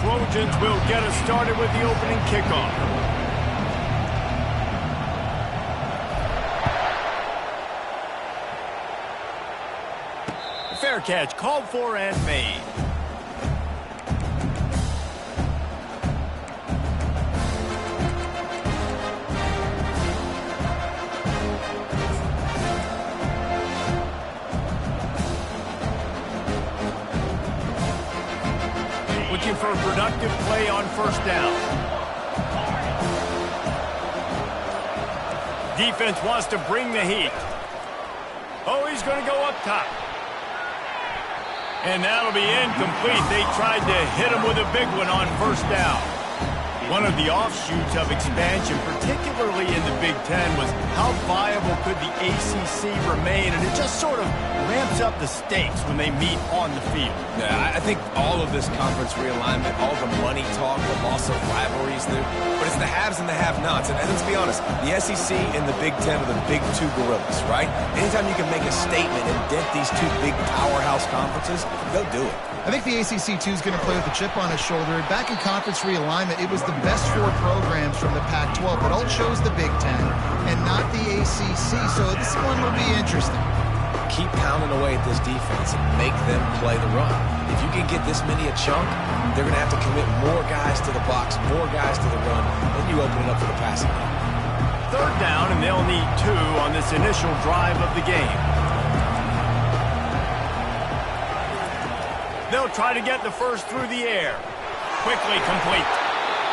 Trojans will get us started with the opening kickoff. Fair catch, called for and made. Looking for a productive play on first down. Defense wants to bring the heat. Oh, he's going to go up top. And that'll be incomplete. They tried to hit him with a big one on first down. One of the offshoots of expansion, particularly in the Big Ten, was how viable could the ACC remain, and it just sort of ramps up the stakes when they meet on the field. Yeah, I think all of this conference realignment, all the money talk, the loss of rivalries, but it's the haves and the have-nots. And let's be honest, the SEC and the Big Ten are the big two gorillas, right? Anytime you can make a statement and dent these two big powerhouse conferences, go do it. I think the ACC, too, is going to play with a chip on his shoulder. Back in conference realignment, it was the best four programs from the Pac-12, but all chose the Big Ten and not the ACC, so this one will be interesting. Keep pounding away at this defense and make them play the run. If you can get this many a chunk, they're going to have to commit more guys to the box, more guys to the run, then you open it up for the passing game. Third down, and they'll need 2 on this initial drive of the game. They'll try to get the first through the air. Quickly complete.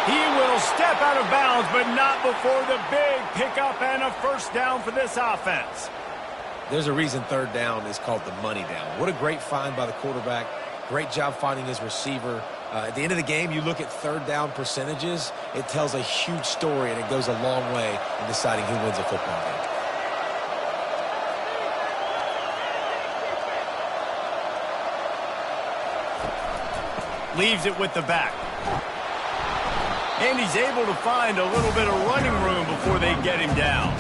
He will step out of bounds, but not before the big pickup and a first down for this offense. There's a reason third down is called the money down. What a great find by the quarterback. Great job finding his receiver. At the end of the game, you look at third down percentages. It tells a huge story, and it goes a long way in deciding who wins a football game. Leaves it with the back. And he's able to find a little bit of running room before they get him down.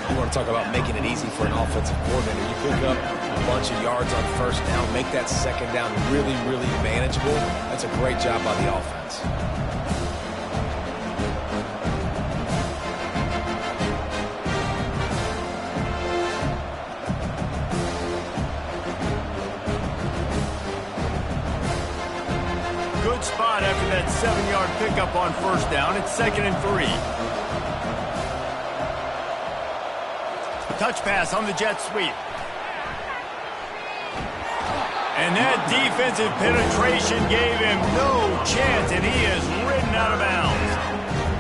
You want to talk about making it easy for an offensive coordinator. You pick up a bunch of yards on first down, make that second down really, really manageable. That's a great job by the offense. Good spot after that 7-yard pickup on first down. It's 2nd and 3. Touch pass on the jet sweep. And that defensive penetration gave him no chance, and he is ridden out of bounds.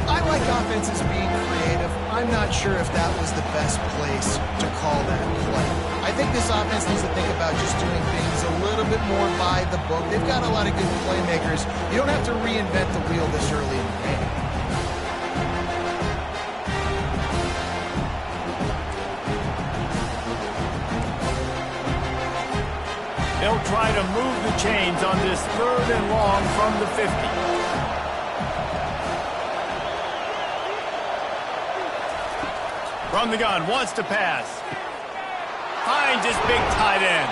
I like offenses being creative. I'm not sure if that was the best place to call that play. I think this offense needs to think about just doing things a little bit more by the book. They've got a lot of good playmakers. You don't have to reinvent the wheel this early in the game. They'll try to move the chains on this 3rd and long from the 50. From the gun, wants to pass. Finds his big tight end.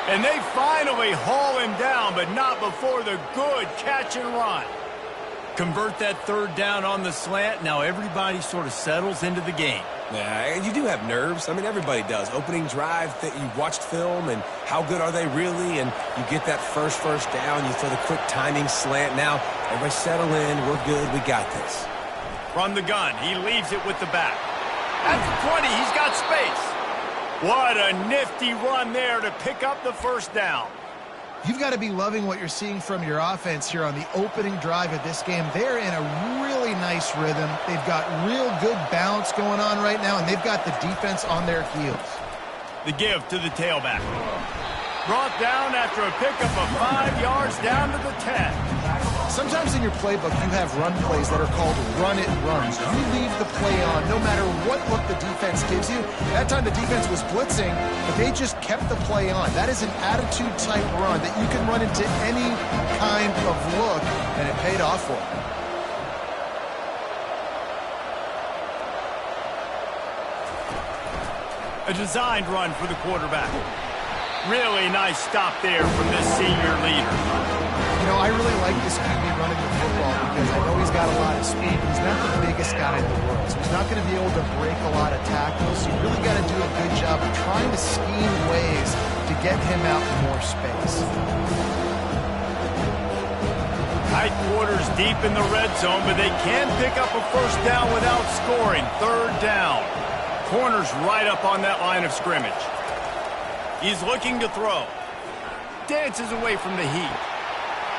And they finally haul him down, but not before the good catch and run. Convert that 3rd down on the slant. Now everybody sort of settles into the game. Yeah, you do have nerves. I mean, everybody does. Opening drive, that you watched film, and how good are they really? And you get that first down, you throw the quick timing slant. Now, everybody settle in. We're good. We got this. From the gun, he leaves it with the back. At the 20, he's got space. What a nifty run there to pick up the first down. You've got to be loving what you're seeing from your offense here on the opening drive of this game. They're in a really nice rhythm. They've got real good balance going on right now, and they've got the defense on their heels. The give to the tailback. Brought down after a pickup of 5 yards down to the 10. Sometimes in your playbook, you have run plays that are called run-it runs. You leave the play on no matter what look the defense gives you. That time the defense was blitzing, but they just kept the play on. That is an attitude-type run that you can run into any kind of look, and it paid off for them. A designed run for the quarterback. Really nice stop there from this senior leader. You know, I really like this QB running the football because I know he's got a lot of speed. He's not the biggest guy in the world, so he's not going to be able to break a lot of tackles. So you really got to do a good job of trying to scheme ways to get him out in more space. Tight quarters deep in the red zone, but they can pick up a first down without scoring. Third down. Corner's right up on that line of scrimmage. He's looking to throw. Dances away from the heat.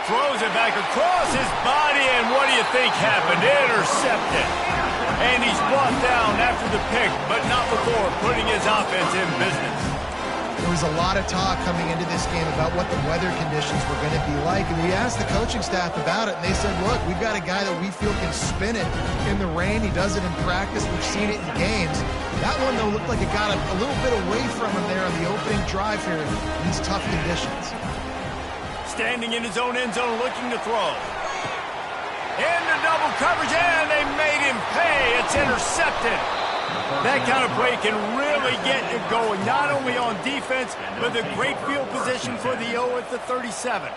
Throws it back across his body, and what do you think happened? Intercepted. And he's brought down after the pick, but not before putting his offense in business. There was a lot of talk coming into this game about what the weather conditions were going to be like, and we asked the coaching staff about it, and they said, look, we've got a guy that we feel can spin it in the rain. He does it in practice. We've seen it in games. That one, though, looked like it got a little bit away from him there on the opening drive here in these tough conditions. Standing in his own end zone, looking to throw. Into double coverage, and they made him pay. It's intercepted. That kind of play can really get you going, not only on defense, but the great field position for the O at the 37.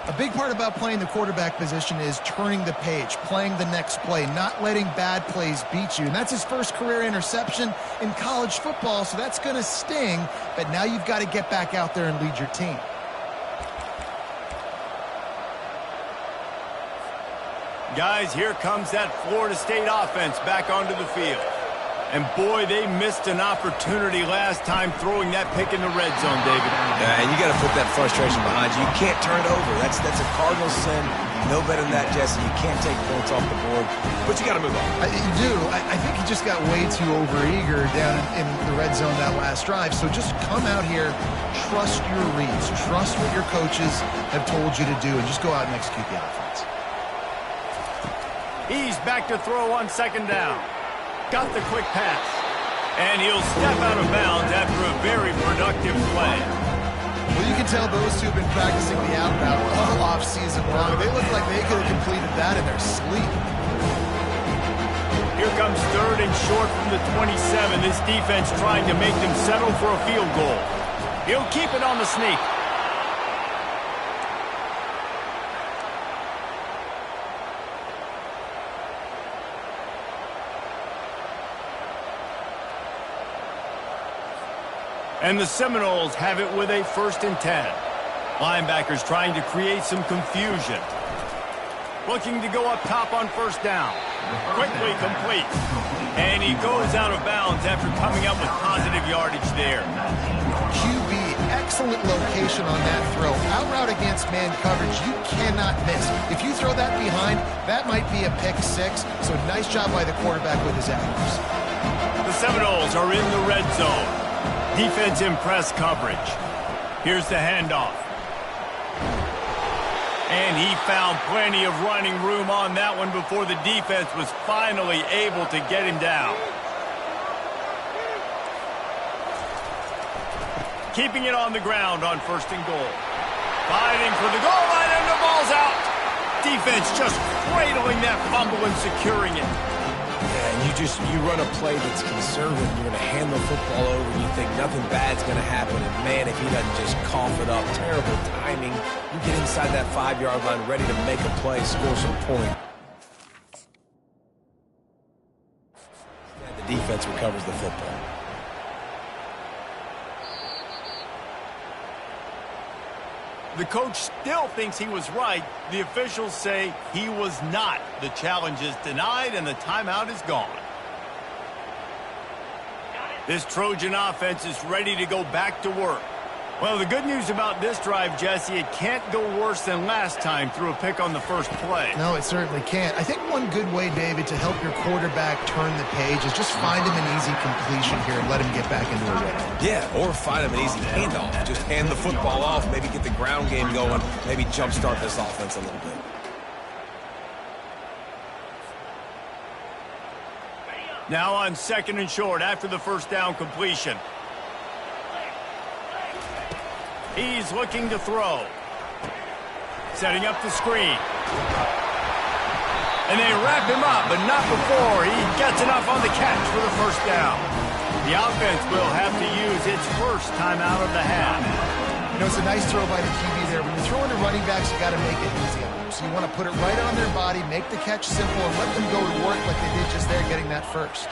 A big part about playing the quarterback position is turning the page, playing the next play, not letting bad plays beat you. And that's his first career interception in college football, so that's going to sting. But now you've got to get back out there and lead your team. Guys, here comes that Florida State offense back onto the field. And boy, they missed an opportunity last time throwing that pick in the red zone, David. Yeah, and you got to put that frustration behind you. You can't turn it over. That's a cardinal sin. You know better than that, Jesse. You can't take points off the board, but you got to move on. You do. I think he just got way too overeager down in the red zone that last drive. So just come out here, trust your reads, trust what your coaches have told you to do, and just go out and execute the offense. He's back to throw on second down. Got the quick pass. And he'll step out of bounds after a very productive play. Well, you can tell those two have been practicing the out route all off-season long. They look like they could have completed that in their sleep. Here comes third and short from the 27. This defense trying to make them settle for a field goal. He'll keep it on the sneak. And the Seminoles have it with a 1st and 10. Linebackers trying to create some confusion. Looking to go up top on first down. Quickly complete. And he goes out of bounds after coming up with positive yardage there. QB, excellent location on that throw. Out route against man coverage, you cannot miss. If you throw that behind, that might be a pick six. So nice job by the quarterback with his accuracy. The Seminoles are in the red zone. Defense in press coverage. Here's the handoff. And he found plenty of running room on that one before the defense was finally able to get him down. Keeping it on the ground on 1st and goal. Fighting for the goal line, and the ball's out. Defense just cradling that fumble and securing it. You run a play that's conservative, you're going to hand the football over, and you think nothing bad's going to happen, and man, if he doesn't just cough it up, terrible timing, you get inside that 5-yard line ready to make a play, score some point. The defense recovers the football. The coach still thinks he was right. The officials say he was not. The challenge is denied, and the timeout is gone. This Trojan offense is ready to go back to work. Well, the good news about this drive, Jesse, it can't go worse than last time through a pick on the first play. No, it certainly can't. I think one good way, David, to help your quarterback turn the page is just find him an easy completion here and let him get back into a rhythm. Yeah, or find him an easy handoff. Just hand the football off, maybe get the ground game going, maybe jumpstart this offense a little bit. Now on 2nd and short after the first down completion. He's looking to throw. Setting up the screen. And they wrap him up, but not before he gets enough on the catch for the first down. The offense will have to use its first timeout of the half. You know, it's a nice throw by the QB there. When you're throwing to running backs, you got to make it easy on them. So you want to put it right on their body, make the catch simple, and let them go to work like they did just there, getting that first.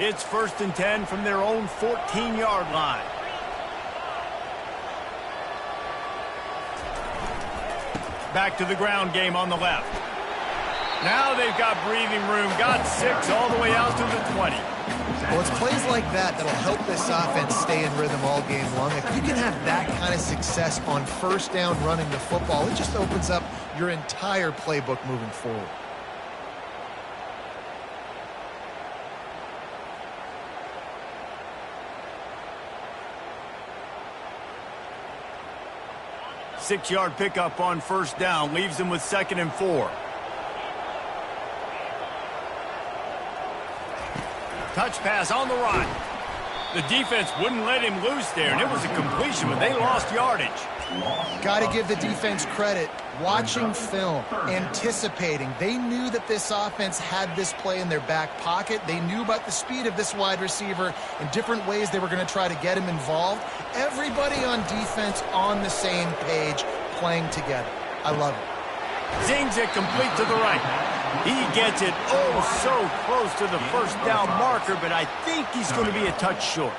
It's 1st and 10 from their own 14-yard line. Back to the ground game on the left. Now they've got breathing room. Got 6 all the way out to the 20. Well, it's plays like that that'll help this offense stay in rhythm all game long. If you can have that kind of success on first down running the football, it just opens up your entire playbook moving forward. Six-yard pickup on first down. Leaves them with 2nd and 4. Touch pass on the run. The defense wouldn't let him loose there, and it was a completion, but they lost yardage. Got to give the defense credit. Watching film, anticipating. They knew that this offense had this play in their back pocket. They knew about the speed of this wide receiver and different ways they were going to try to get him involved. Everybody on defense on the same page, playing together. I love it. Zings it complete to the right. He gets it so close to the first down marker, but I think he's going to be a touch short.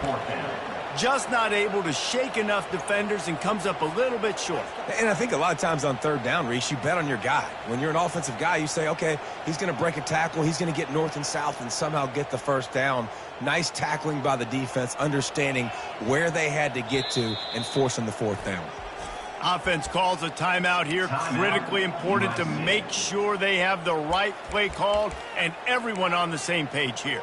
Just not able to shake enough defenders and comes up a little bit short. And I think a lot of times on third down, Reese, you bet on your guy. When you're an offensive guy, you say, okay, he's going to break a tackle, he's going to get north and south and somehow get the first down. Nice tackling by the defense, understanding where they had to get to and forcing the 4th down. Offense calls a timeout here. Critically important to make sure they have the right play called and everyone on the same page here.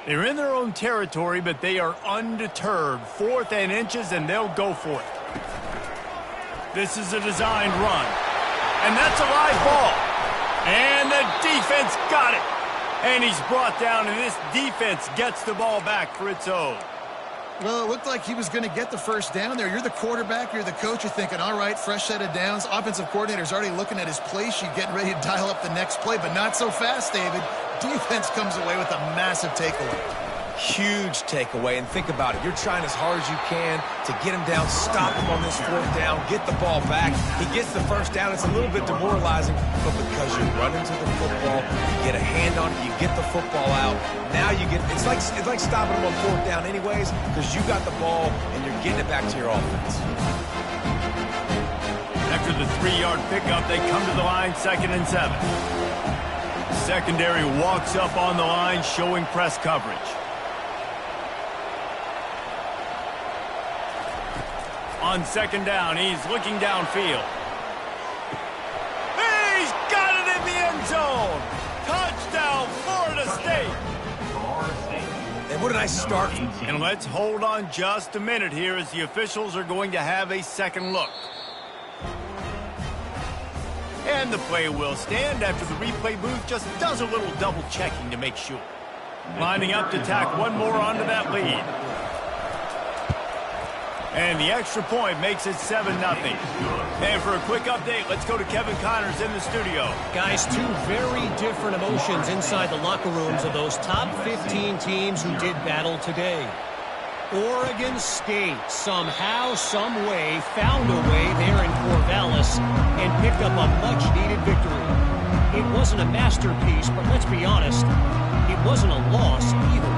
They're in their own territory, but they are undeterred. 4th and inches, and they'll go for it. This is a designed run. And that's a live ball. And the defense got it. And he's brought down, and this defense gets the ball back for its own. Well, it looked like he was going to get the first down there. You're the quarterback, you're the coach, you're thinking, all right, fresh set of downs. Offensive coordinator's already looking at his play sheet, getting ready to dial up the next play, but not so fast, David. Defense comes away with a massive takeaway. Huge takeaway, and think about it. You're trying as hard as you can to get him down, stop him on this 4th down, get the ball back. He gets the first down. It's a little bit demoralizing, but because you're running to the football, you get a hand on it, you get the football out. Now you get, it's like stopping him on 4th down anyways, because you got the ball and you're getting it back to your offense. After the 3-yard pickup, they come to the line, 2nd and 7. Secondary walks up on the line, showing press coverage. On 2nd down, he's looking downfield. He's got it in the end zone. Touchdown, Florida State. And what a nice start. And let's hold on just a minute here as the officials are going to have a second look. And the play will stand after the replay booth just does a little double checking to make sure. Lining up to tack one more onto that lead. And the extra point makes it 7-0. And for a quick update, let's go to Kevin Connors in the studio. Guys, 2 very different emotions inside the locker rooms of those top 15 teams who did battle today. Oregon State somehow, some way, found a way there in Corvallis and picked up a much-needed victory. It wasn't a masterpiece, but let's be honest, it wasn't a loss either.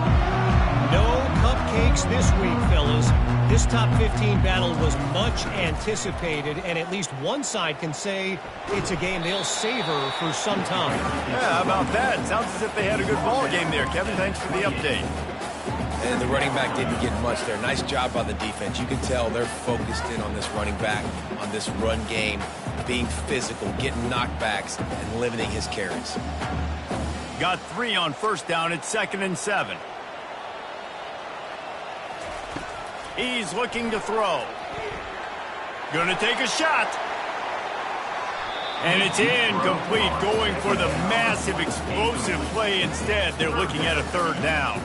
No cupcakes this week, fellas. This top 15 battle was much anticipated, and at least one side can say it's a game they'll savor for some time. Yeah, how about that? Sounds as if they had a good ball game there. Kevin, thanks for the update. And the running back didn't get much there. Nice job by the defense. You can tell they're focused in on this running back, on this run game, being physical, getting knockbacks, and limiting his carries. Got 3 on first down. It's 2nd and 7. He's looking to throw. Gonna take a shot. And it's incomplete, going for the massive explosive play instead. They're looking at a 3rd down.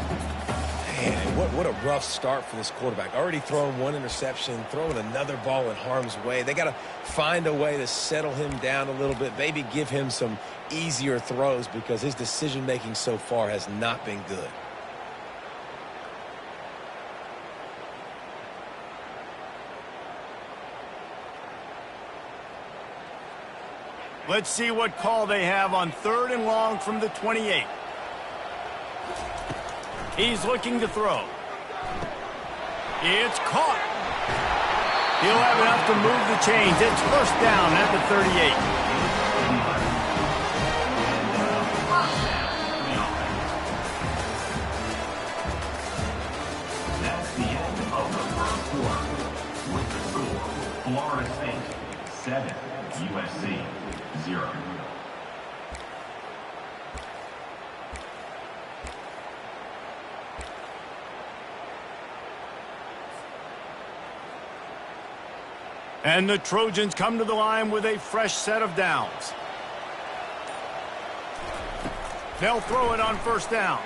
Man, what a rough start for this quarterback. Already throwing one interception, throwing another ball in harm's way. They got to find a way to settle him down a little bit, maybe give him some easier throws because his decision-making so far has not been good. Let's see what call they have on 3rd and long from the 28. He's looking to throw. It's caught. He'll have enough to move the chains. It's 1st down at the 38. That's the end of the first quarter. With the score, Florida State 7, USC 0. And the Trojans come to the line with a fresh set of downs. They'll throw it on 1st down.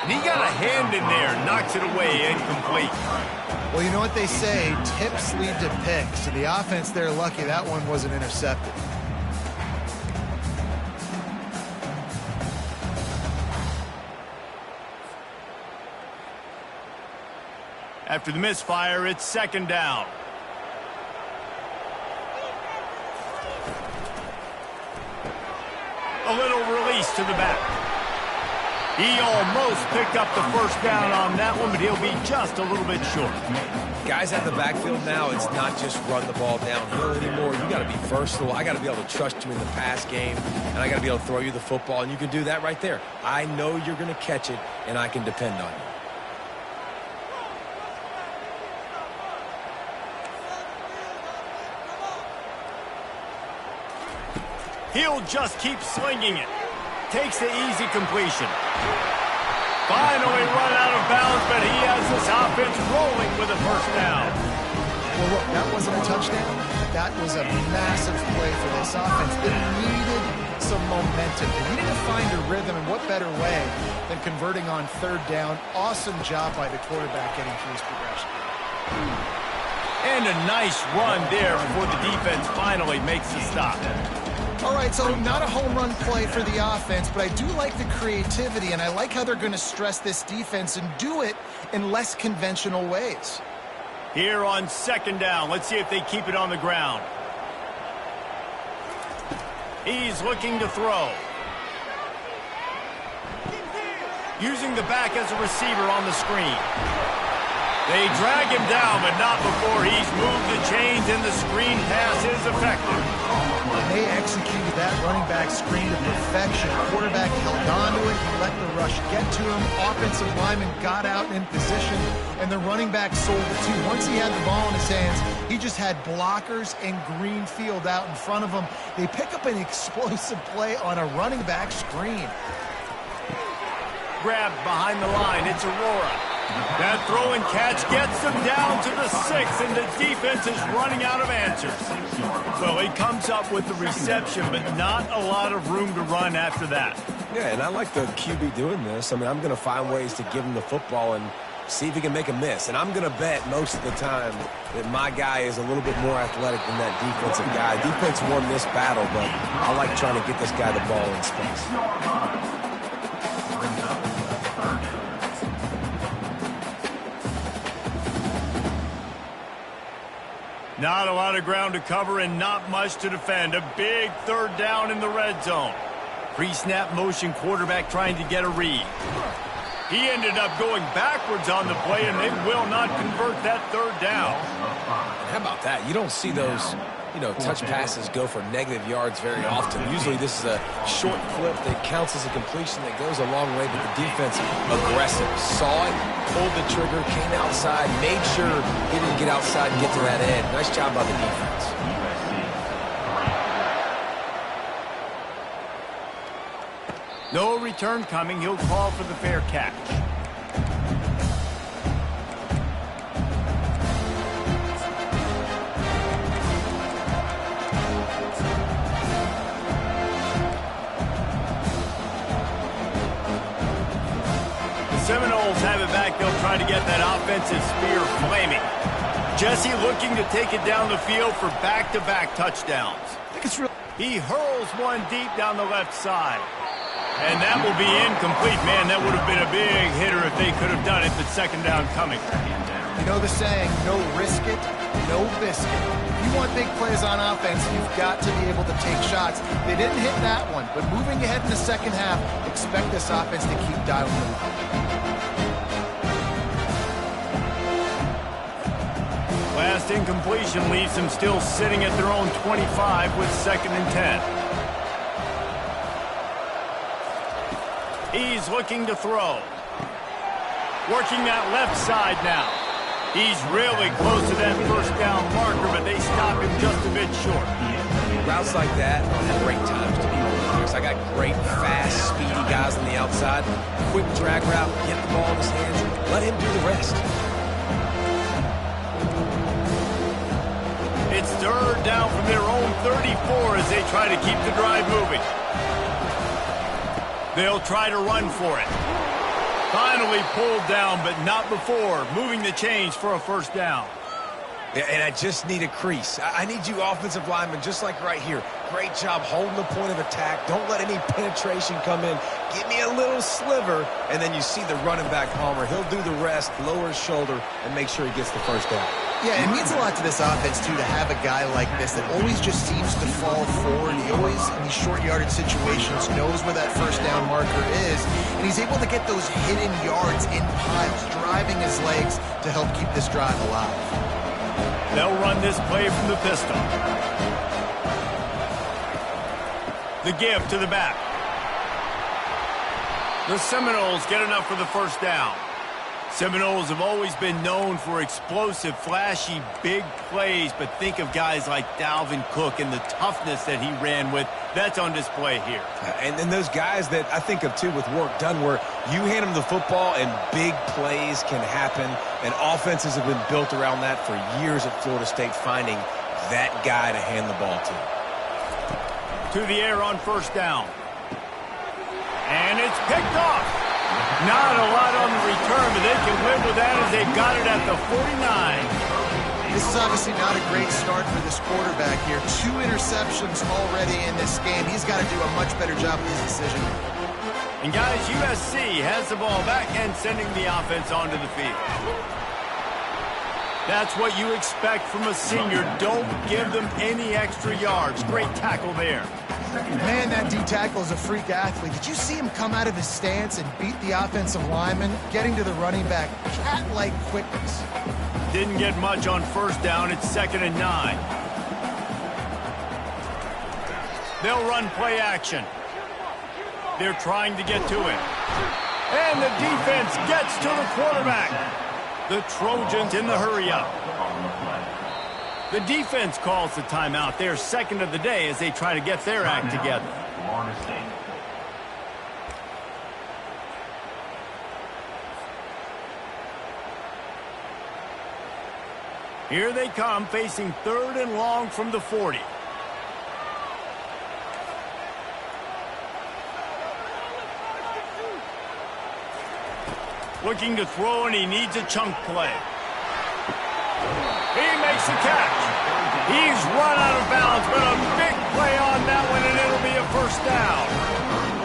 And he got a hand in there, knocks it away, incomplete. Well, you know what they say, tips lead to picks. So the offense, they're lucky that one wasn't intercepted. After the misfire, it's 2nd down. A little release to the back. He almost picked up the 1st down on that one, but he'll be just a little bit short. Guys at the backfield now, it's not just run the ball downhill anymore. You got to be versatile. I got to be able to trust you in the pass game, and I got to be able to throw you the football, and you can do that right there. I know you're going to catch it, and I can depend on you. He'll just keep slinging it. Takes the easy completion. Finally run out of bounds, but he has this offense rolling with a 1st down. Well, look, that wasn't a touchdown. That was a massive play for this offense. They needed some momentum. They needed to find a rhythm, and what better way than converting on 3rd down. Awesome job by the quarterback getting through his progression. And a nice run there before the defense finally makes the stop. All right, so not a home run play for the offense, but I do like the creativity, and I like how they're going to stress this defense and do it in less conventional ways. Here on 2nd down, let's see if they keep it on the ground. He's looking to throw. Using the back as a receiver on the screen. They drag him down, but not before he's moved the chains, and the screen pass is effective. They executed that running back screen to perfection. Quarterback held on to it. He let the rush get to him. Offensive lineman got out in position, and the running back sold it too. Once he had the ball in his hands, he just had blockers and green field out in front of him. They pick up an explosive play on a running back screen. Grabbed behind the line. It's Aurora. That throw and catch gets them down to the 6, and the defense is running out of answers. Well, he comes up with the reception, but not a lot of room to run after that. Yeah, and I like the QB doing this. I mean, I'm going to find ways to give him the football and see if he can make a miss. And I'm going to bet most of the time that my guy is a little bit more athletic than that defensive guy. Defense won this battle, but I like trying to get this guy the ball in space. Not a lot of ground to cover and not much to defend. A big 3rd down in the red zone. Pre-snap motion quarterback trying to get a read. He ended up going backwards on the play, and they will not convert that 3rd down. How about that? You don't see those, touch passes go for negative yards very often. Usually this is a short clip that counts as a completion that goes a long way, but the defense aggressive. Saw it, pulled the trigger, came outside, made sure he didn't get outside and get to that edge. Nice job by the defense. No return coming. He'll call for the fair catch. Seminoles have it back try to get that offensive spear flaming. Jesse looking to take it down the field for back-to-back touchdowns. He hurls one deep down the left side. And that will be incomplete. Man, that would have been a big hitter if they could have done it, but second down coming. You know the saying, no risk it, no biscuit. If you want big plays on offense, you've got to be able to take shots. They didn't hit that one, but moving ahead in the second half, expect this offense to keep dialing it up. Last incompletion leaves them still sitting at their own 25 with 2nd and 10. He's looking to throw. Working that left side now. He's really close to that first down marker, but they stop him just a bit short. Routes like that are great times to be running. I got great, fast, speedy guys on the outside. Quick drag route, get the ball in his hands, let him do the rest. It's 3rd down from their own 34 as they try to keep the drive moving. They'll try to run for it. Finally pulled down, but not before. Moving the chains for a first down. Yeah, and I just need a crease. I need you offensive linemen, just like right here. Great job holding the point of attack. Don't let any penetration come in. Give me a little sliver, and then you see the running back, Palmer. He'll do the rest, lower his shoulder, and make sure he gets the first down. Yeah, it means a lot to this offense, too, to have a guy like this that always just seems to fall forward. He always, in these short yardage situations, knows where that first down marker is, and he's able to get those hidden yards in piles, driving his legs to help keep this drive alive. They'll run this play from the pistol. The give to the back. The Seminoles get enough for the first down. Seminoles have always been known for explosive, flashy, big plays, but think of guys like Dalvin Cook and the toughness that he ran with. That's on display here. And then those guys that I think of, too, with work done, where you hand them the football and big plays can happen, and offenses have been built around that for years at Florida State, finding that guy to hand the ball to. To the air on first down. And it's picked off. Not a lot on the return, but they can live with that as they've got it at the 49. This is obviously not a great start for this quarterback here. 2 interceptions already in this game. He's got to do a much better job with his decision. And guys, USC has the ball back and sending the offense onto the field. That's what you expect from a senior. Don't give them any extra yards. Great tackle there. Man, that D-tackle is a freak athlete. Did you see him come out of his stance and beat the offensive lineman, getting to the running back? Cat-like quickness. Didn't get much on first down. It's 2nd and 9. They'll run play action. They're trying to get to it. And the defense gets to the quarterback. The Trojans in the hurry-up. The defense calls the timeout. They're 2nd of the day as they try to get their act together. Here they come, facing 3rd and long from the 40. Looking to throw, and he needs a chunk play. He makes the catch. He's run out of bounds, but a big play on that one, and it'll be a first down.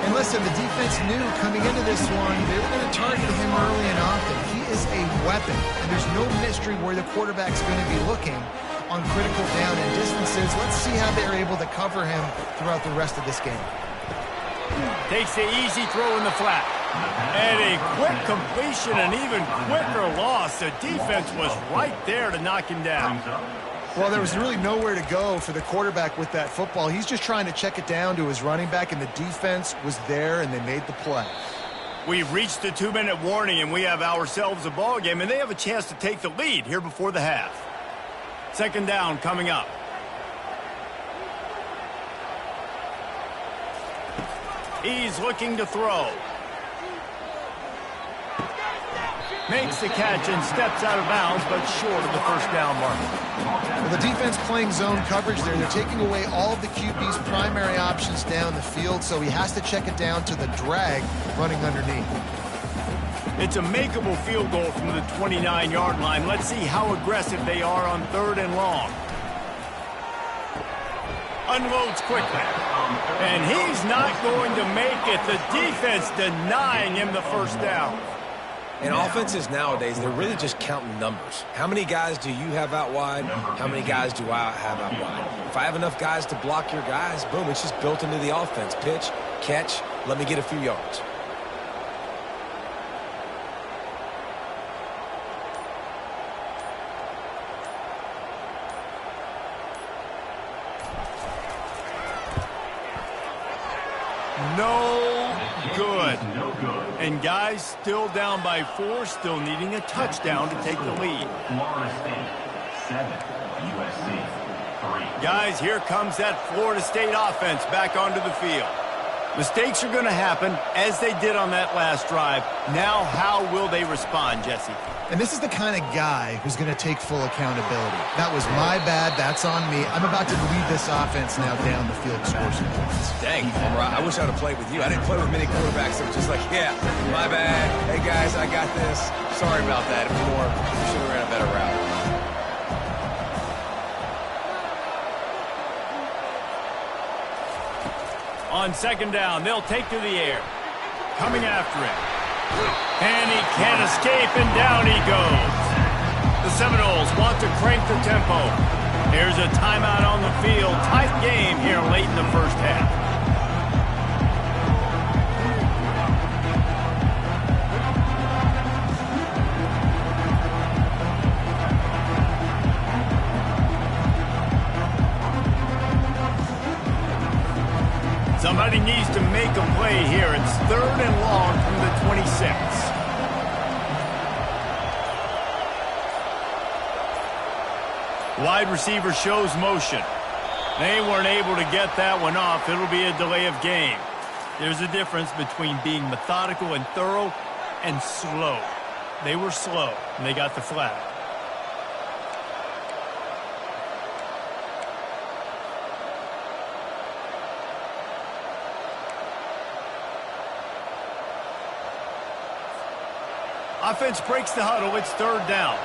And listen, the defense knew coming into this one, they were going to target him early and often. He is a weapon, and there's no mystery where the quarterback's going to be looking on critical down and distances. Let's see how they're able to cover him throughout the rest of this game. Takes the easy throw in the flat. And a quick completion, an even quicker loss. The defense was right there to knock him down. Well, there was really nowhere to go for the quarterback with that football. He's just trying to check it down to his running back, and the defense was there, and they made the play. We've reached the 2-minute warning, and we have ourselves a ball game, and they have a chance to take the lead here before the half. 2nd down coming up. He's looking to throw. Makes the catch and steps out of bounds, but short of the first down marker. Well, the defense playing zone coverage there. They're taking away all of the QB's primary options down the field, so he has to check it down to the drag running underneath. It's a makeable field goal from the 29-yard line. Let's see how aggressive they are on 3rd and long. Unloads quickly. And he's not going to make it. The defense denying him the first down. And offenses nowadays, they're really just counting numbers. How many guys do you have out wide? How many guys do I have out wide? If I have enough guys to block your guys, boom, it's just built into the offense. Pitch, catch, let me get a few yards. No good. And guys still down by 4, still needing a touchdown to take the lead. Florida State 7, USC 3. Guys, here comes that Florida State offense back onto the field. Mistakes are going to happen, as they did on that last drive. Now, how will they respond, Jesse? And this is the kind of guy who's going to take full accountability. That was my bad. That's on me. I'm about to lead this offense now down the field to score some points. Dang, I wish I would have played with you. I didn't play with many quarterbacks that were just like, yeah, my bad. Hey, guys, I got this. Sorry about that. If more, we should have ran a better route. On 2nd down, they'll take to the air. Coming after it. And he can't escape, and down he goes. The Seminoles want to crank the tempo. Here's a timeout on the field. Tight game here late in the first half. Somebody needs to make a play here. It's 3rd and long from the 26. Wide receiver shows motion. They weren't able to get that one off. It'll be a delay of game. There's a difference between being methodical and thorough and slow. They were slow, and they got the flag. Offense breaks the huddle. It's 3rd down.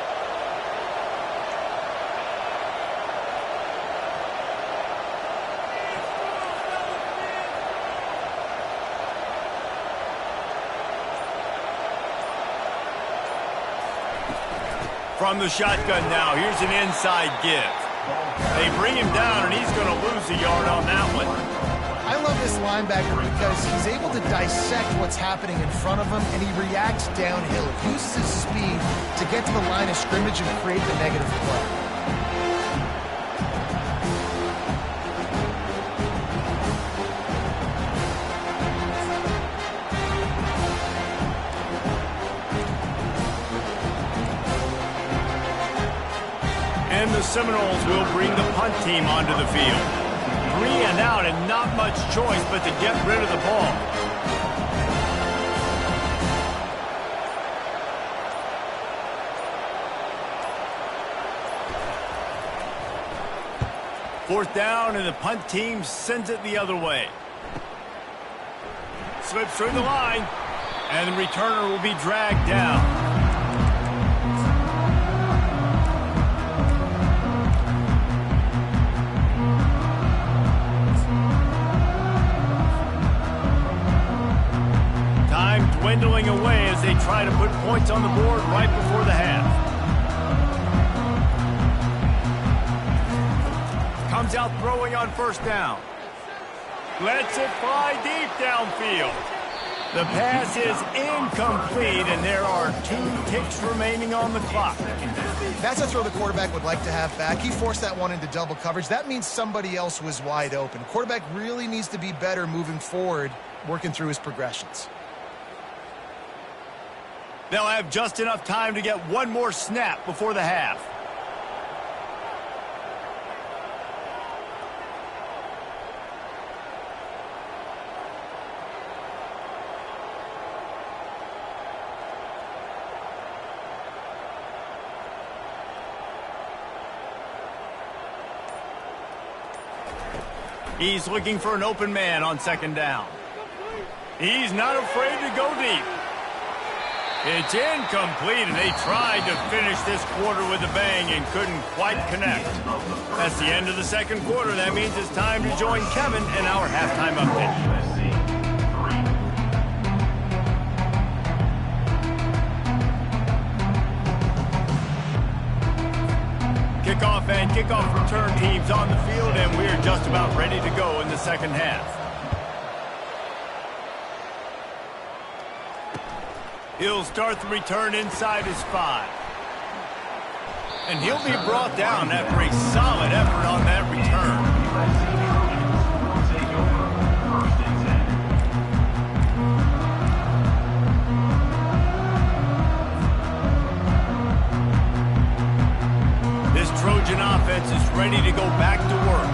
From the shotgun now, here's an inside give. They bring him down, and he's going to lose a yard on that one. I love this linebacker because he's able to dissect what's happening in front of him, and he reacts downhill. He uses his speed to get to the line of scrimmage and create the negative play. And the Seminoles will bring the punt team onto the field. 3 and out, and not much choice but to get rid of the ball. Fourth down, and the punt team sends it the other way. Slips through the line, and the returner will be dragged down. Dwindling away as they try to put points on the board right before the half. Comes out throwing on 1st down. Lets it fly deep downfield. The pass is incomplete, and there are 2 ticks remaining on the clock. That's a throw the quarterback would like to have back. He forced that one into double coverage. That means somebody else was wide open. Quarterback really needs to be better moving forward, working through his progressions. They'll have just enough time to get one more snap before the half. He's looking for an open man on 2nd down. He's not afraid to go deep. It's incomplete, and they tried to finish this quarter with a bang and couldn't quite connect. That's the end of the second quarter. That means it's time to join Kevin in our halftime update. Kickoff and kickoff return teams on the field, and we're just about ready to go in the second half. He'll start the return inside his 5. And he'll be brought down after a solid effort on that return. Trojan offense is ready to go back to work.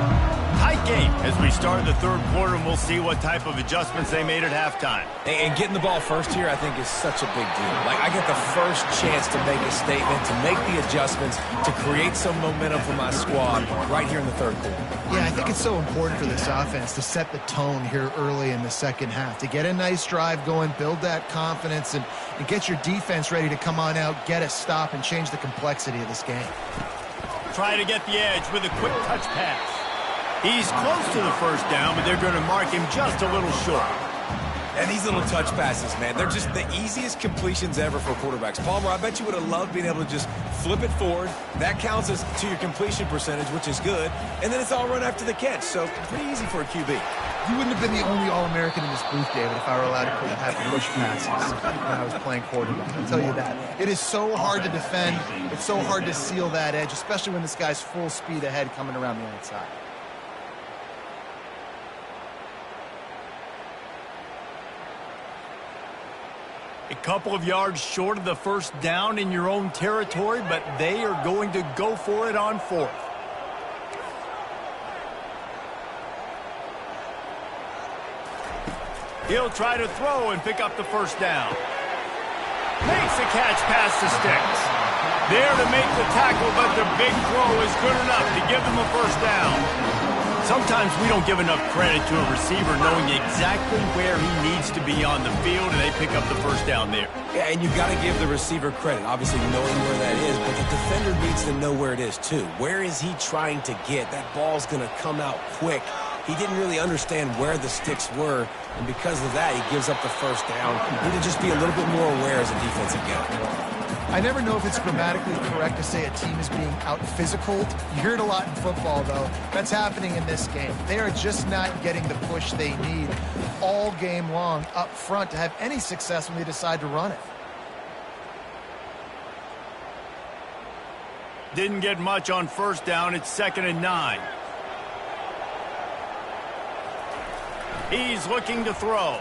Tight game as we start the third quarter, and we'll see what type of adjustments they made at halftime. And getting the ball first here, I think, is such a big deal. Like, I get the first chance to make a statement, to make the adjustments, to create some momentum for my squad right here in the third quarter. Yeah, I think it's so important for this offense to set the tone here early in the second half, to get a nice drive going, build that confidence, and get your defense ready to come on out, get a stop, and change the complexity of this game. Try to get the edge with a quick touch pass. He's close to the first down, but they're going to mark him just a little short. And these little touch passes, man, they're just the easiest completions ever for quarterbacks. Palmer, I bet you would have loved being able to just flip it forward. That counts as to your completion percentage, which is good. And then it's all run after the catch, so pretty easy for a QB. You wouldn't have been the only All-American in this booth, David, if I were allowed to have push passes when I was playing quarterback. I'll tell you that. It is so hard to defend. It's so hard to seal that edge, especially when this guy's full speed ahead coming around the outside. A couple of yards short of the first down in your own territory, but they are going to go for it on fourth. He'll try to throw and pick up the first down. Makes the catch past the sticks. There to make the tackle, but the big throw is good enough to give them a first down. Sometimes we don't give enough credit to a receiver knowing exactly where he needs to be on the field, and they pick up the first down there. Yeah, and you've got to give the receiver credit, obviously knowing where that is, but the defender needs to know where it is too. Where is he trying to get? That ball's going to come out quick. He didn't really understand where the sticks were, and because of that, he gives up the first down. Need to just be a little bit more aware as a defensive guy. I never know if it's grammatically correct to say a team is being out-physicaled. You hear it a lot in football, though. That's happening in this game. They are just not getting the push they need all game long up front to have any success when they decide to run it. Didn't get much on first down. It's 2nd and 9. He's looking to throw.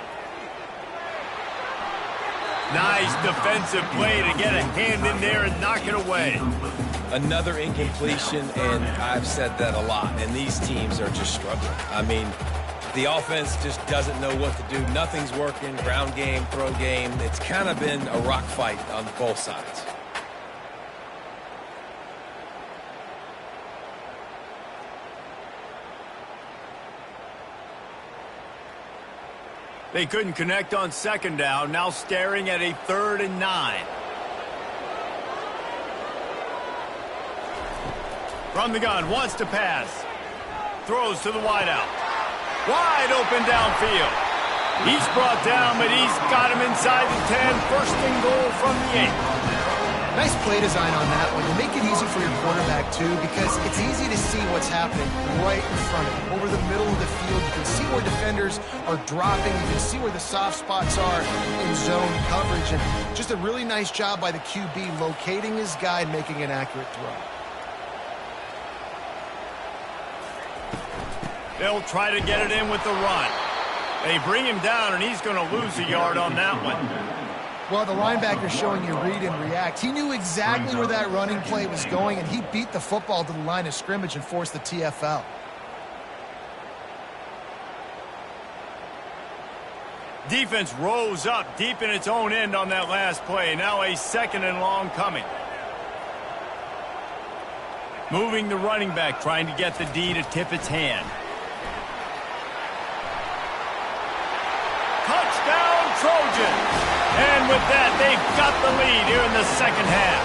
Nice defensive play to get a hand in there and knock it away. Another incompletion, and I've said that a lot, and these teams are just struggling. I mean, the offense just doesn't know what to do. Nothing's working, ground game, throw game. It's kind of been a rock fight on both sides. They couldn't connect on second down, now staring at a 3rd and 9. From the gun, wants to pass. Throws to the wideout. Wide open downfield. He's brought down, but he's got him inside the 10. 1st and goal from the 8. Nice play design on that one. You make it easy for your quarterback, too, because it's easy to see what's happening right in front of him. Over the middle of the field, you can see where defenders are dropping. You can see where the soft spots are in zone coverage. And just a really nice job by the QB locating his guy and making an accurate throw. They'll try to get it in with the run. They bring him down, and he's going to lose a yard on that one. Well, the linebacker's showing you read and react. He knew exactly where that running play was going, and he beat the football to the line of scrimmage and forced the TFL. Defense rose up deep in its own end on that last play. Now a 2nd and long coming. Moving the running back, trying to get the D to tip its hand. Touchdown, Trojans! And with that, they've got the lead here in the second half.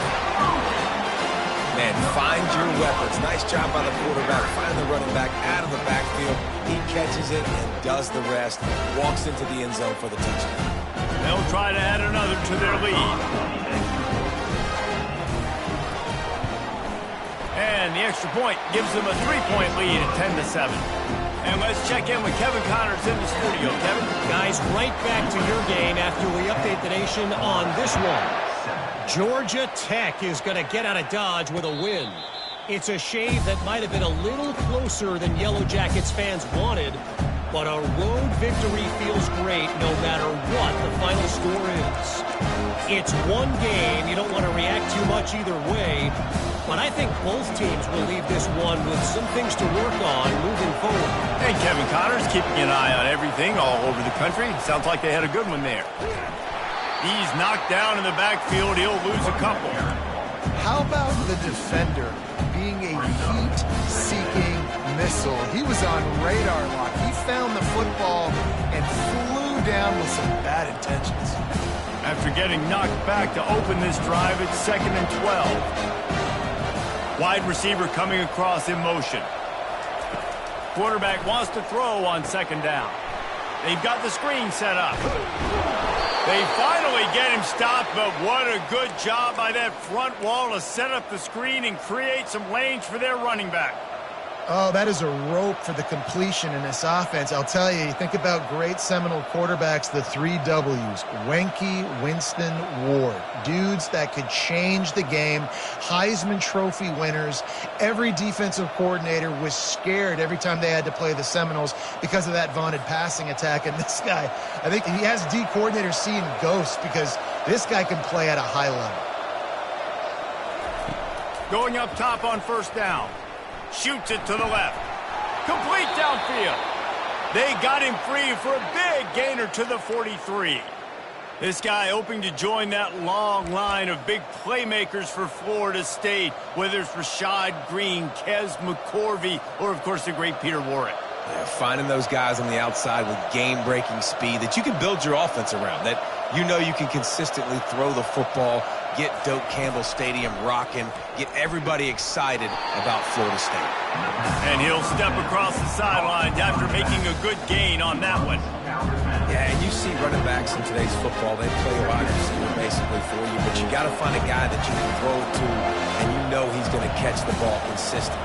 Man, find your weapons. Nice job by the quarterback. Find the running back out of the backfield. He catches it and does the rest. Walks into the end zone for the touchdown. They'll try to add another to their lead. And the extra point gives them a 3-point lead at 10-7. And let's check in with Kevin Connors in the studio. Kevin? Guys, right back to your game after we update the nation on this one. Georgia Tech is going to get out of Dodge with a win. It's a shave that might have been a little closer than Yellow Jackets fans wanted, but a road victory feels great no matter what the final score is. It's one game. You don't want to react too much either way, but I think both teams will leave this one with some things to work on moving forward. And Kevin Connors keeping an eye on everything all over the country. Sounds like they had a good one there. He's knocked down in the backfield. He'll lose a couple. How about the defender being a heat-seeking missile? He was on radar lock. He found the football and flew down with some bad intentions. After getting knocked back to open this drive, it's 2nd and 12. Wide receiver coming across in motion. Quarterback wants to throw on 2nd down. They've got the screen set up. They finally get him stopped, but what a good job by that front wall to set up the screen and create some lanes for their running back. Oh, that is a rope for the completion in this offense. I'll tell you, you think about great Seminole quarterbacks, the 3 W's, Wenke, Winston, Ward. Dudes that could change the game, Heisman Trophy winners. Every defensive coordinator was scared every time they had to play the Seminoles because of that vaunted passing attack. And this guy, I think he has D coordinators seeing ghosts because this guy can play at a high level. Going up top on 1st down. Shoots it to the left. Complete downfield. They got him free for a big gainer to the 43. This guy hoping to join that long line of big playmakers for Florida State, whether it's Rashad Green, Kez McCorvey, or, of course, the great Peter Warrick. Yeah, finding those guys on the outside with game-breaking speed that you can build your offense around, that you know you can consistently throw the football, get Doak Campbell Stadium rocking, get everybody excited about Florida State. And he'll step across the sidelines after making a good gain on that one. Yeah, and you see running backs in today's football, they play wide receiver basically for you, but you got to find a guy that you can throw it to, and you know he's going to catch the ball consistently.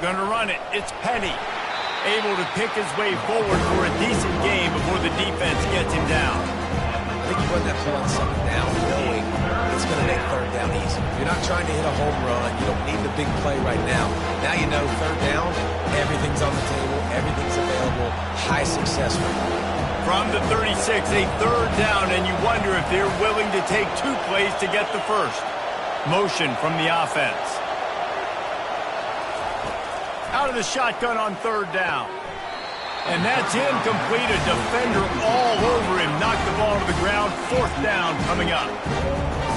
Going to run it. It's Penny. Able to pick his way forward for a decent game before the defense gets him down. I think you run that play on 2nd down knowing it's going to make 3rd down easy. You're not trying to hit a home run. You don't need the big play right now. Now you know 3rd down, everything's on the table, everything's available, high success rate. From the 36, a 3rd down, and you wonder if they're willing to take 2 plays to get the first. Motion from the offense. Out of the shotgun on 3rd down. And that's incomplete. A defender all over him. Knocked the ball to the ground. 4th down coming up.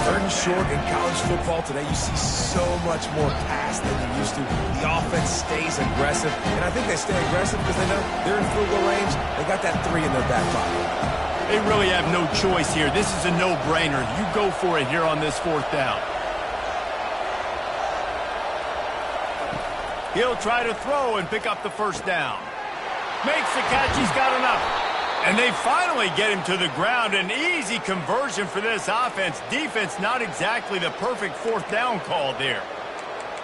3rd and short in college football today. You see so much more pass than you used to. The offense stays aggressive. And I think they stay aggressive because they know they're in field goal range. They got that 3 in their back pocket. They really have no choice here. This is a no-brainer. You go for it here on this 4th down. He'll try to throw and pick up the 1st down. Makes the catch. He's got enough. And they finally get him to the ground. An easy conversion for this offense. Defense not exactly the perfect 4th down call there.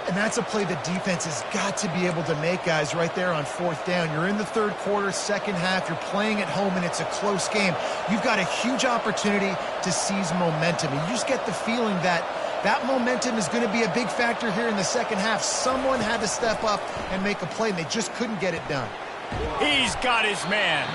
And that's a play the defense has got to be able to make, guys, right there on 4th down. You're in the 3rd quarter, 2nd half. You're playing at home, and it's a close game. You've got a huge opportunity to seize momentum. And you just get the feeling that that momentum is going to be a big factor here in the 2nd half. Someone had to step up and make a play, and they just couldn't get it done. He's got his man.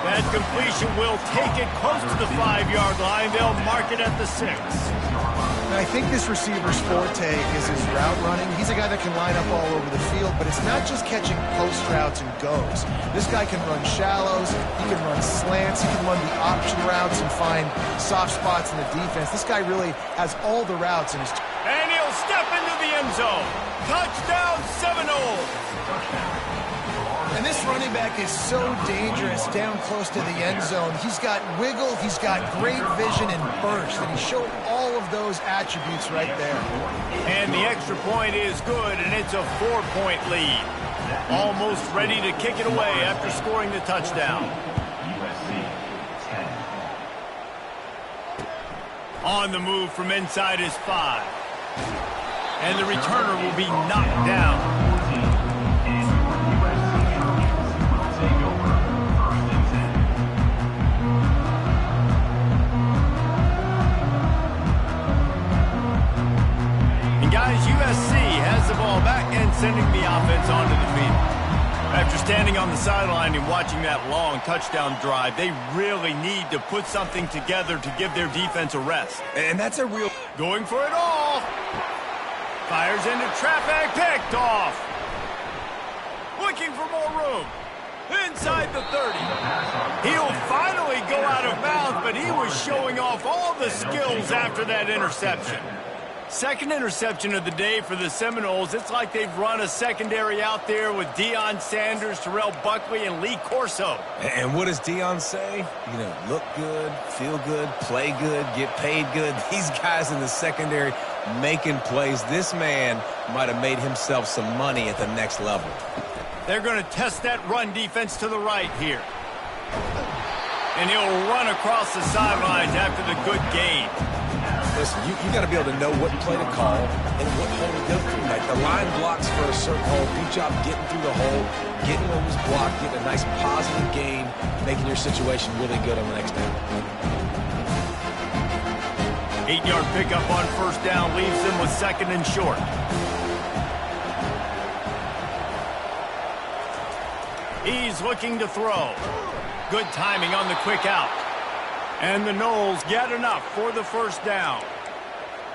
That completion will take it close to the 5-yard line. They'll mark it at the 6. And I think this receiver's forte is his route running. He's a guy that can line up all over the field, but it's not just catching post routes and goes. This guy can run shallows, he can run slants, he can run the option routes and find soft spots in the defense. This guy really has all the routes in his... And he'll step into the end zone. Touchdown Seminoles! And this running back is so dangerous down close to the end zone. He's got wiggle, he's got great vision and burst, and he showed all of those attributes right there. And the extra point is good, and it's a 4-point lead. Almost ready to kick it away after scoring the touchdown. USC 10. On the move from inside his 5. And the returner will be knocked down. USC has the ball back and sending the offense onto the field. After standing on the sideline and watching that long touchdown drive, they really need to put something together to give their defense a rest. And that's a real... Going for it all. Fires into traffic, picked off. Looking for more room. Inside the 30. He'll finally go out of bounds, but he was showing off all the skills after that interception. Second interception of the day for the Seminoles. It's like they've run a secondary out there with Deion Sanders, Terrell Buckley, and Lee Corso. And what does Deion say? You know, look good, feel good, play good, get paid good. These guys in the secondary making plays. This man might have made himself some money at the next level. They're going to test that run defense to the right here. And he'll run across the sidelines after the good gain. Listen, you got to be able to know what play to call and what hole to go through. Like the line blocks for a certain hole. Good job getting through the hole, getting what was blocked, getting a nice positive gain, making your situation really good on the next down. 8-yard pickup on first down leaves them with second and short. He's looking to throw. Good timing on the quick out. And the Noles get enough for the first down.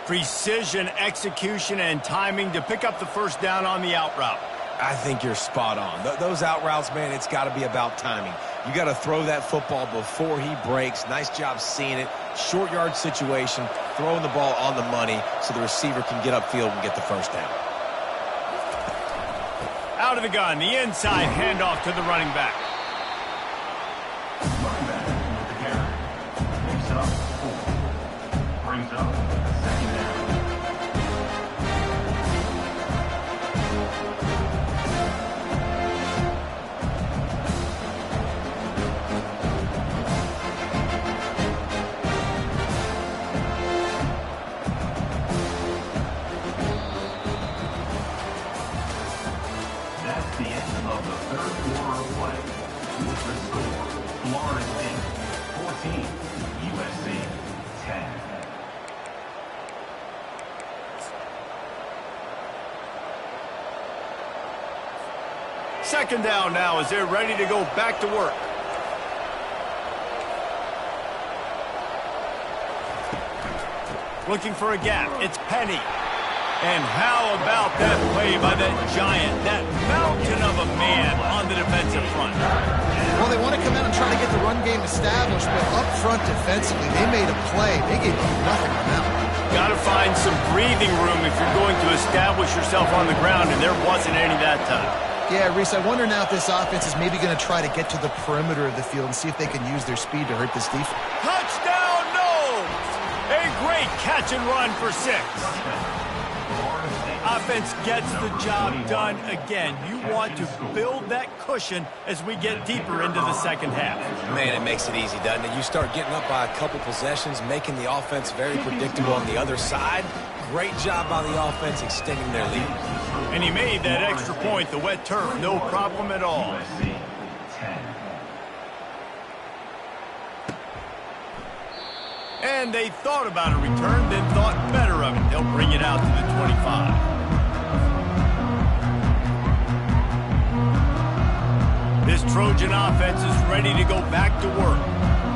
Precision, execution, and timing to pick up the first down on the out route. I think you're spot on. Those out routes, man, it's got to be about timing. You got to throw that football before he breaks. Nice job seeing it. Short yard situation, throwing the ball on the money so the receiver can get upfield and get the first down. Out of the gun, the inside handoff to the running back. Running back with the carry. Picks up 4. Brings up second down. That's the end of the third quarter of play. With the score, Florida State 14, USC 10. Second down now as they're ready to go back to work. Looking for a gap. It's Penny. And how about that play by that giant, that mountain of a man on the defensive front? Well, they want to come out and try to get the run game established, but up front defensively, they made a play. They gave up nothing on that one. Got to find some breathing room if you're going to establish yourself on the ground, and there wasn't any that time. Yeah, Reese, I wonder now if this offense is maybe going to try to get to the perimeter of the field and see if they can use their speed to hurt this defense. Touchdown, Noles! A great catch and run for 6. Offense gets the job done again. You want to build that cushion as we get deeper into the second half. Man, it makes it easy, doesn't it? You start getting up by a couple possessions, making the offense very predictable on the other side. Great job by the offense extending their lead. And he made that extra point, the wet turf, no problem at all. USC 10. And they thought about a return, then thought better of it. They'll bring it out to the 25. This Trojan offense is ready to go back to work.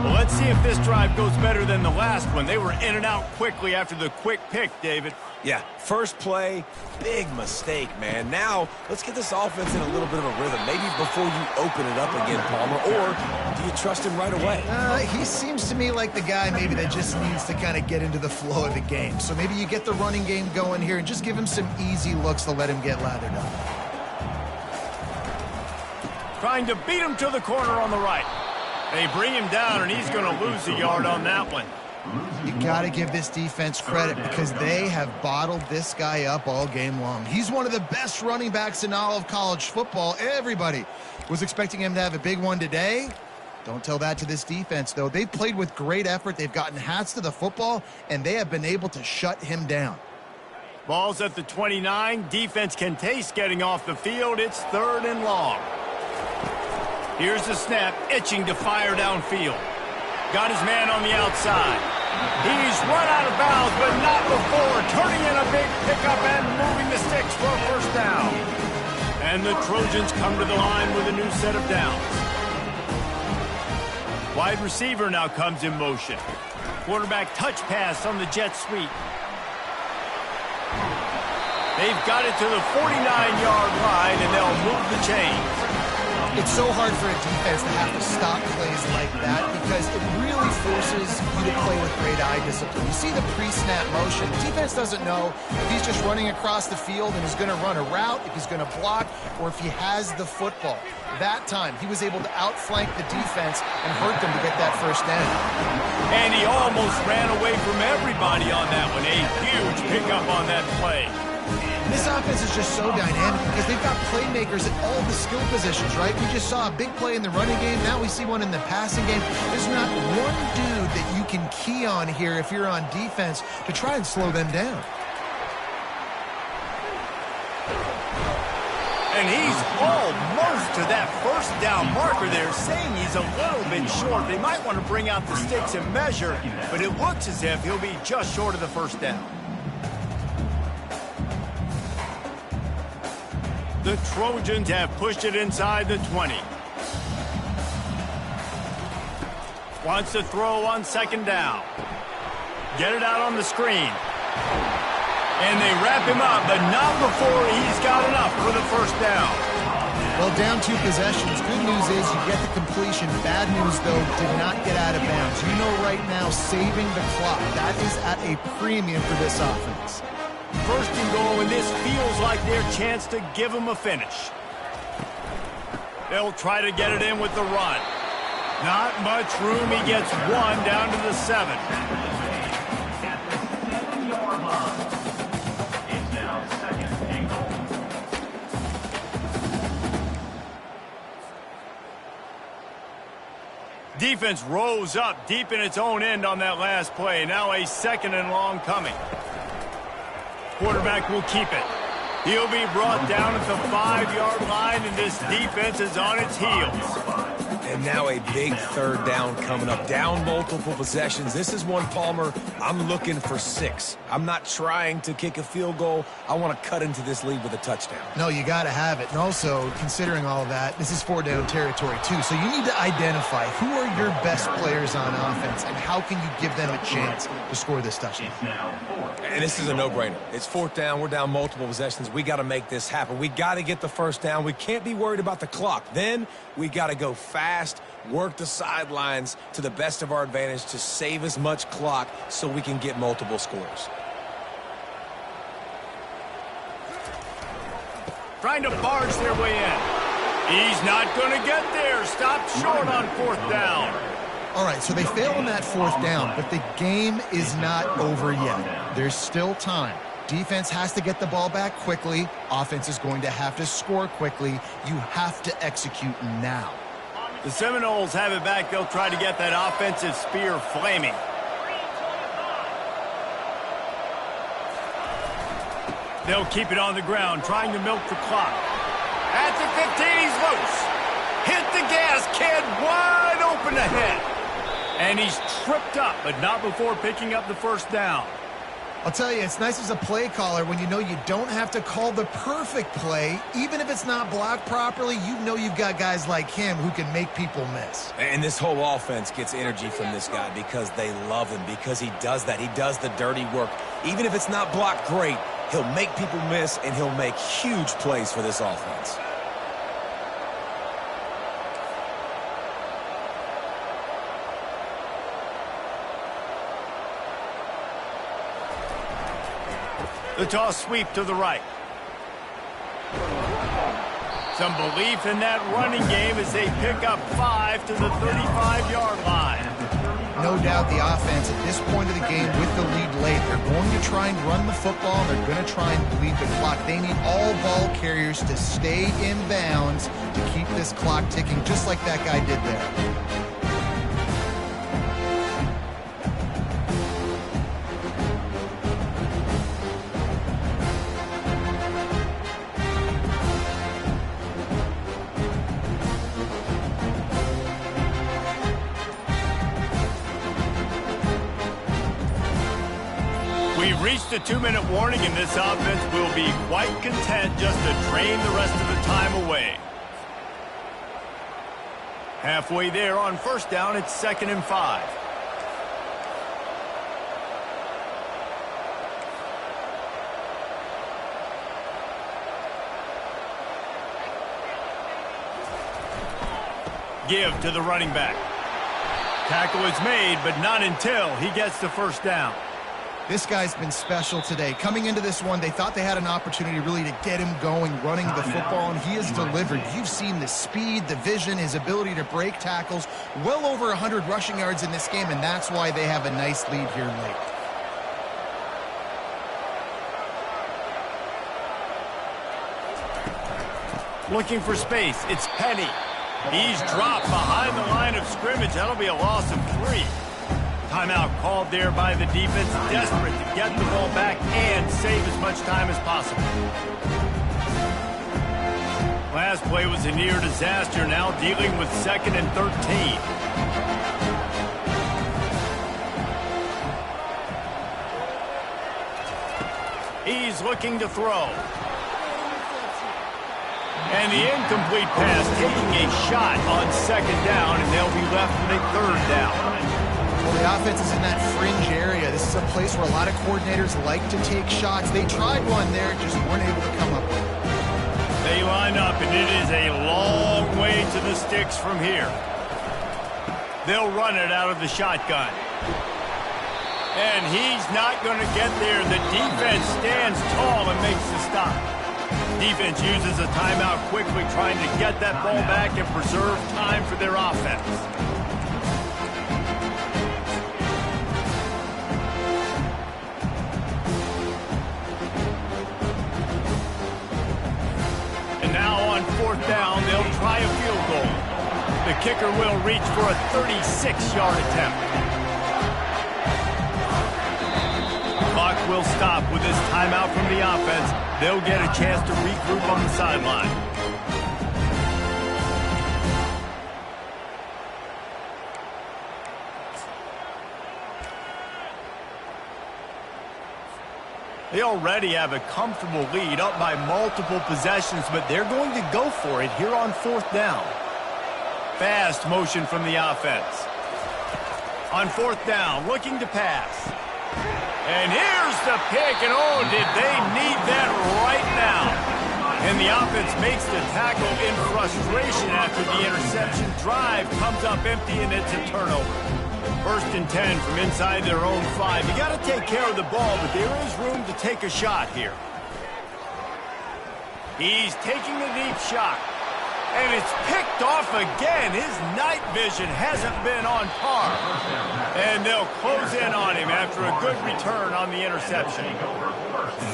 Well, let's see if this drive goes better than the last one. They were in and out quickly after the quick pick, David. Yeah, first play, big mistake, man. Now, let's get this offense in a little bit of a rhythm. Maybe before you open it up again, Palmer, or do you trust him right away? He seems to me like the guy maybe that just needs to kind of get into the flow of the game. So maybe you get the running game going here and just give him some easy looks to let him get lathered up. Trying to beat him to the corner on the right. They bring him down, and he's going to lose a yard on that one. You got to give this defense credit because they have bottled this guy up all game long. He's one of the best running backs in all of college football. Everybody was expecting him to have a big one today. Don't tell that to this defense, though. They've played with great effort. They've gotten hats to the football, and they have been able to shut him down. Ball's at the 29. Defense can taste getting off the field. It's 3rd and long. Here's the snap, itching to fire downfield. Got his man on the outside. He's run out of bounds, but not before turning in a big pickup and moving the sticks for a first down. And the Trojans come to the line with a new set of downs. Wide receiver now comes in motion. Quarterback touch pass on the jet sweep. They've got it to the 49-yard line, and they'll move the chains. It's so hard for a defense to have to stop plays like that because it really forces you to play with great eye discipline. You see the pre-snap motion. The defense doesn't know if he's just running across the field and is going to run a route, if he's going to block, or if he has the football. That time, he was able to outflank the defense and hurt them to get that first down. And he almost ran away from everybody on that one. A huge pickup on that play. This offense is just so dynamic because they've got playmakers at all the skill positions, right? We just saw a big play in the running game. Now we see one in the passing game. There's not one dude that you can key on here if you're on defense to try and slow them down. And he's almost to that first down marker there, saying he's a little bit short. They might want to bring out the sticks and measure, but it looks as if he'll be just short of the first down. The Trojans have pushed it inside the 20. Wants to throw on 2nd down. Get it out on the screen. And they wrap him up, but not before he's got enough for the first down. Well, down 2 possessions. Good news is you get the completion. Bad news, though, did not get out of bounds. You know right now, saving the clock, that is at a premium for this offense. 1st and goal, and this feels like their chance to give them a finish. They'll try to get it in with the run. Not much room. He gets 1 down to the 7. At the 7-yard line. It's now 2nd and goal. Defense rose up deep in its own end on that last play. Now a 2nd and long coming. Quarterback will keep it. He'll be brought down at the 5-yard line, and this defense is on its heels. And now a big 3rd down coming up. Down multiple possessions. This is one, Palmer, I'm looking for 6. I'm not trying to kick a field goal. I want to cut into this lead with a touchdown. No, you got to have it. And also, considering all of that, this is 4-down territory, too. So you need to identify who are your best players on offense and how can you give them a chance to score this touchdown. And this is a no-brainer. It's 4th down. We're down multiple possessions. We got to make this happen. We got to get the first down. We can't be worried about the clock. Then we got to go fast, work the sidelines to the best of our advantage to save as much clock so we can get multiple scores. Trying to barge their way in. He's not going to get there. Stopped short on 4th down. All right, so they fail on that 4th down, but the game is not over yet. There's still time. Defense has to get the ball back quickly. Offense is going to have to score quickly. You have to execute now. The Seminoles have it back. They'll try to get that offensive spear flaming. They'll keep it on the ground, trying to milk the clock. At the 15, he's loose. Hit the gas, kid, wide open ahead. And he's tripped up, but not before picking up the first down. I'll tell you, it's nice as a play caller when you know you don't have to call the perfect play. Even if it's not blocked properly, you know you've got guys like him who can make people miss. And this whole offense gets energy from this guy because they love him, because he does that. He does the dirty work. Even if it's not blocked great, he'll make people miss, and he'll make huge plays for this offense. The toss sweep to the right. Some belief in that running game as they pick up 5 to the 35-yard line. No doubt the offense at this point of the game with the lead late, they're going to try and run the football, and they're going to try and bleed the clock. They need all ball carriers to stay in bounds to keep this clock ticking, just like that guy did there. We've reached the 2-minute warning, and this offense will be quite content just to drain the rest of the time away. Halfway there on first down, it's 2nd and 5. Give to the running back. Tackle is made, but not until he gets the first down. This guy's been special today. Coming into this one, they thought they had an opportunity really to get him going, running the football, and he has delivered. You've seen the speed, the vision, his ability to break tackles. Well over 100 rushing yards in this game, and that's why they have a nice lead here late. Looking for space, it's Penny. He's dropped behind the line of scrimmage. That'll be a loss of 3. Timeout called there by the defense, desperate to get the ball back and save as much time as possible. Last play was a near disaster, now dealing with 2nd and 13. He's looking to throw. And the incomplete pass taking a shot on 2nd down, and they'll be left with a 3rd down. Well, the offense is in that fringe area. This is a place where a lot of coordinators like to take shots. They tried one there, just weren't able to come up with it. They line up, and it is a long way to the sticks from here. They'll run it out of the shotgun. And he's not going to get there. The defense stands tall and makes the stop. Defense uses a timeout quickly, trying to get that ball back and preserve time for their offense. Now on 4th down, they'll try a field goal. The kicker will reach for a 36-yard attempt. Clock will stop with this timeout from the offense. They'll get a chance to regroup on the sideline. They already have a comfortable lead, up by multiple possessions, but they're going to go for it here on 4th down. Fast motion from the offense. On 4th down, looking to pass. And here's the pick, and oh, did they need that right now. And the offense makes the tackle in frustration after the interception. Drive comes up empty, and it's a turnover. 1st and 10 from inside their own 5. You got to take care of the ball, but there is room to take a shot here. He's taking a deep shot. And it's picked off again. His night vision hasn't been on par. And they'll close in on him after a good return on the interception.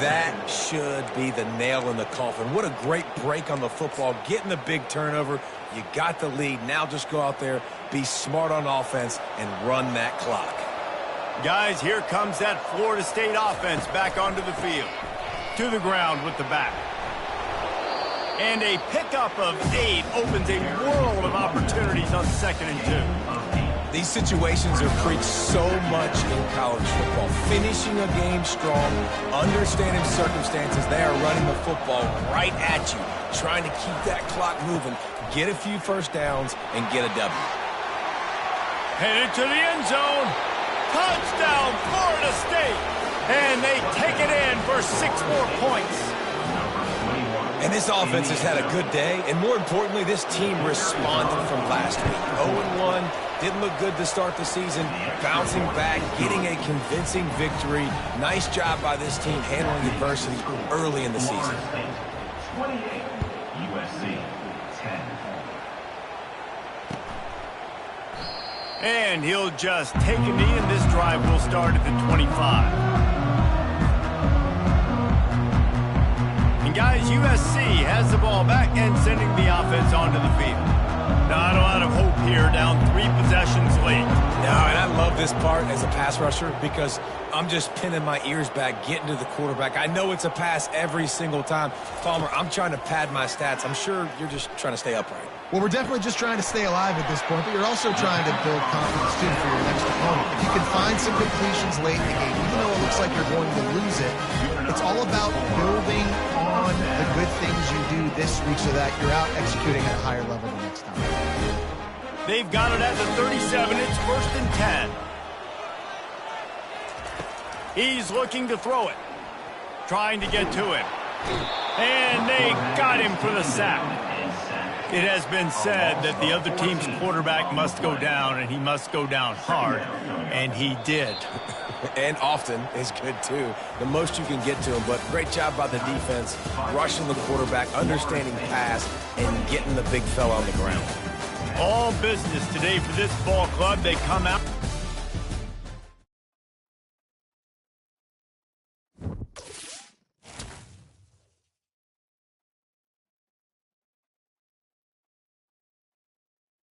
That should be the nail in the coffin. What a great break on the football. Getting the big turnover. You got the lead. Now just go out there, be smart on offense, and run that clock. Guys, here comes that Florida State offense back onto the field. To the ground with the back. And a pickup of 8 opens a world of opportunities on 2nd and 2. These situations are preached so much in college football. Finishing a game strong, understanding circumstances. They are running the football right at you, trying to keep that clock moving, get a few first downs, and get a W. Headed to the end zone. Touchdown, Florida State. And they take it in for 6 more points. And this offense has had a good day, and more importantly, this team responded from last week. 0-1, didn't look good to start the season, bouncing back, getting a convincing victory. Nice job by this team handling adversity early in the season. 28, USC 10. And he'll just take a knee, and this drive will start at the 25. And guys, USC has the ball back and sending the offense onto the field. Not a lot of hope here, down 3 possessions late. No, and I love this part as a pass rusher because I'm just pinning my ears back, getting to the quarterback. I know it's a pass every single time. Palmer, I'm trying to pad my stats. I'm sure you're just trying to stay upright. Well, we're definitely just trying to stay alive at this point, but you're also trying to build confidence, too, for your next opponent. If you can find some completions late in the game, even though it looks like you're going to lose it, it's all about building on the good things you do this week so that you're out executing at a higher level the next time. They've got it at the 37. It's 1st and 10. He's looking to throw it. Trying to get to him. And they got him for the sack. It has been said that the other team's quarterback must go down, and he must go down hard, and he did. And often is good, too. The most you can get to him, but great job by the defense, rushing the quarterback, understanding pass, and getting the big fella on the ground. All business today for this ball club. They come out.